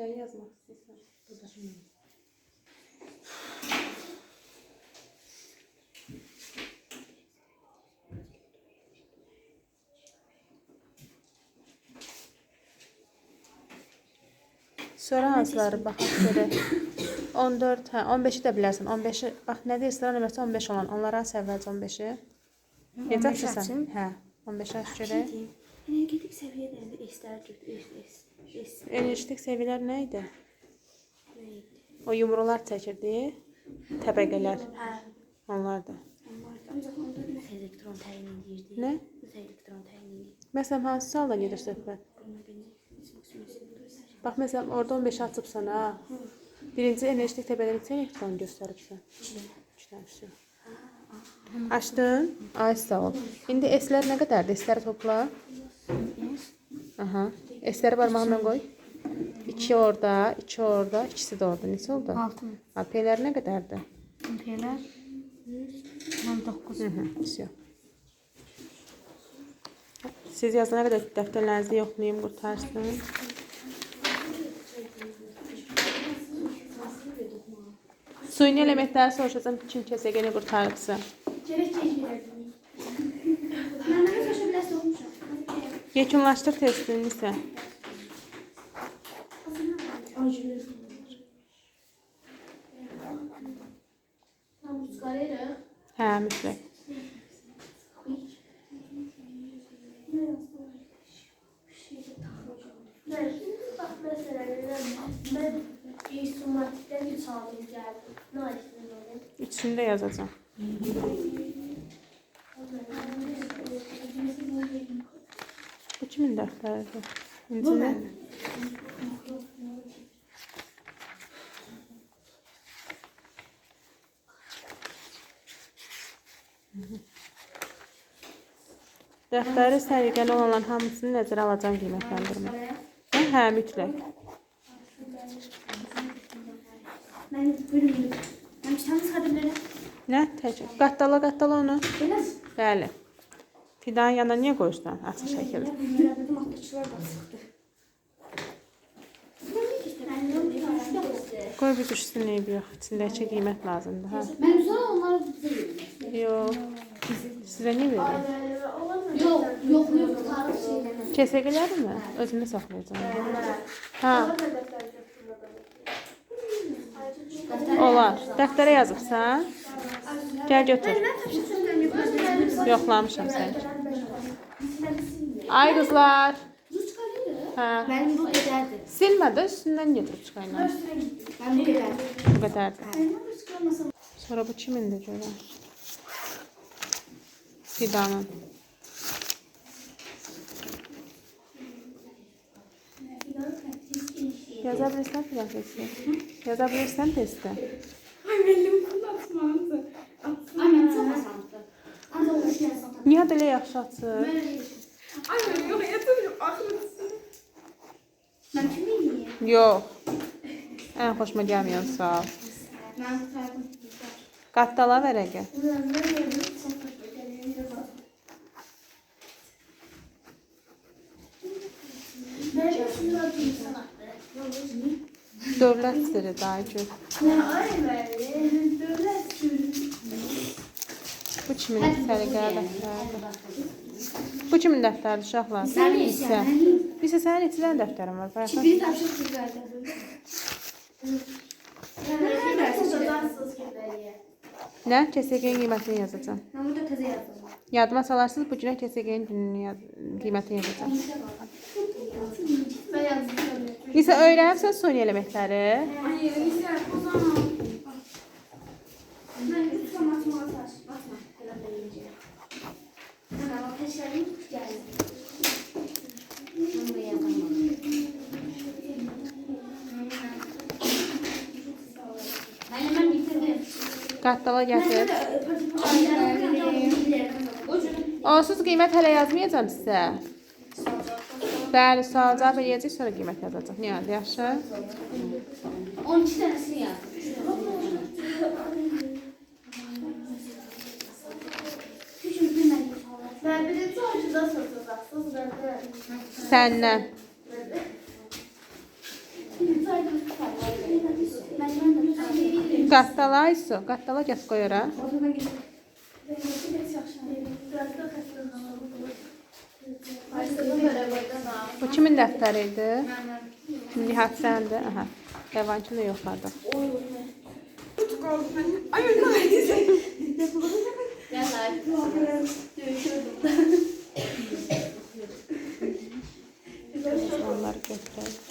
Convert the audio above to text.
Nəyi yazmaq istəyirsən? Buradakı. Sonra hansıları baxaq görək. 14, hə, 15-i də bilərsən. 15-i, bax, nə deyir, sıra nömrəsi 15 olan. Onlara səvvəlcə 15-i. Necə açırsan? Hə, 15-i aç görək. Energetik səviyyələrində S-lər götür, Energetik səviyyələr nə idi? O yumrular çəkirdi, təbəqələr. Onlardır. Ancaq onda nəsə elektron təyin edirdi. Nə? Nəsə elektron təyin edirdi. Məsələn, hansı salda gedir söhbət? Bax, məsələn, orada 15-i açıbsan, ha. Birinci energetik təbəqədə neçə elektron göstəribsən? 2 dənə. Açdın? Ay, sağ ol. İndi S-lər nə qədərdir? S-ləri topla. Aha. S-ləri barmağımla qoy. 2 orada, 2 orada, ikisi də orada. Neçə oldu? 6. P-lər nə qədərdir? P-lər 9. Siz yazana qədər dəftərlərinizi yoxlayayım, qurtarsın. Suyun elementləri soruşacağım, kim kəsəgəni qurtarıbsa. Yekunlaşdır testini isə. Hə, mütləq. İçində yazacağım. Bu kimin dəftəridir? Bu mənim. Dəftəri səliqəli olanların hamısını nəzərə alacağım qiymətləndirmə. Hə, mütləq. Mən bölümüm. Mən bir tane sıxadım belə. Nə? Təcək. Qattala onu. Belə. Bəli. Fidanın yanına niyə qoyursan? Açıq şəkildə. Bunlara dedim, atlıçılar da sıxdı. Qoy bir düşsün, eybi yox. İçindəki qiymət lazımdır. Hə? Mən sonra onları bizə verim. Yox. Sizə niyə verim? Yox, tarif şeyləmə. Kəsəqələri mi? Özümdə saxlayacağım. Hə. Olar. Dəftərə yazıbsan? Gəl götür. Yoxlamışam səni. Ay qızlar. Hə. Mənim bu qədərdir. Silmə də üstündən getir çıxayla. Mənim bu qədərdir. Bu qədərdir. Sonra bu kimindir görəm? Fidanın. Yaza bilirsən filan testi? Yaza bilirsən testi? Ay, benim kullanmamdı. Ay, mən çox asandı. Ancaq o şey asandı. Niyə belə yaxşı açır? Ay, mən yox, yatırım, axırıncısı. Mən kimi yiyeyim? Yox. Ən xoşuma gəlməyən sual. Mən tutardım. Qattala vərəqə. Dövlət sirri daha gör. Bu kimin səliqəli dəftəridir? Bu kimin dəftəridir uşaqlar? Isə. Isə sənin neçə dənə dəftərin var? Bayaqdan. Bir tapşırıq güzeldir. Nə? KSG-nin qiymətini yazacağam. Ben burada təzə yazdım. Yadıma salarsınız, bu günə KSG-nin qiymətini yazacağam. Ben yazdım. İsə öyrənibsən suni elementləri? Hayır, Nisa, o zaman. Ben lütfen matematik atma. Falan deyince. Hemen ateşlerim geldi. Ben buraya yazamam. Ben hemen bitirdim. Qattala gətir. Ucunu. Onsuz qiymət hələ yazmayacağam sizə. Bəli, sual cavab eləyəcək, sonra qiymət yazacaq. Niyə? Yaxşı? 12 tanesini yazdım. Ben birinci oyuncuda soracaksınız. Səndən. Birinci Qattala iso. Qattala gəs qoy ora. Bu kimin dəftəri idi? Nihat səndi. Aha. Qəvankini yoxladı. Onları götürək.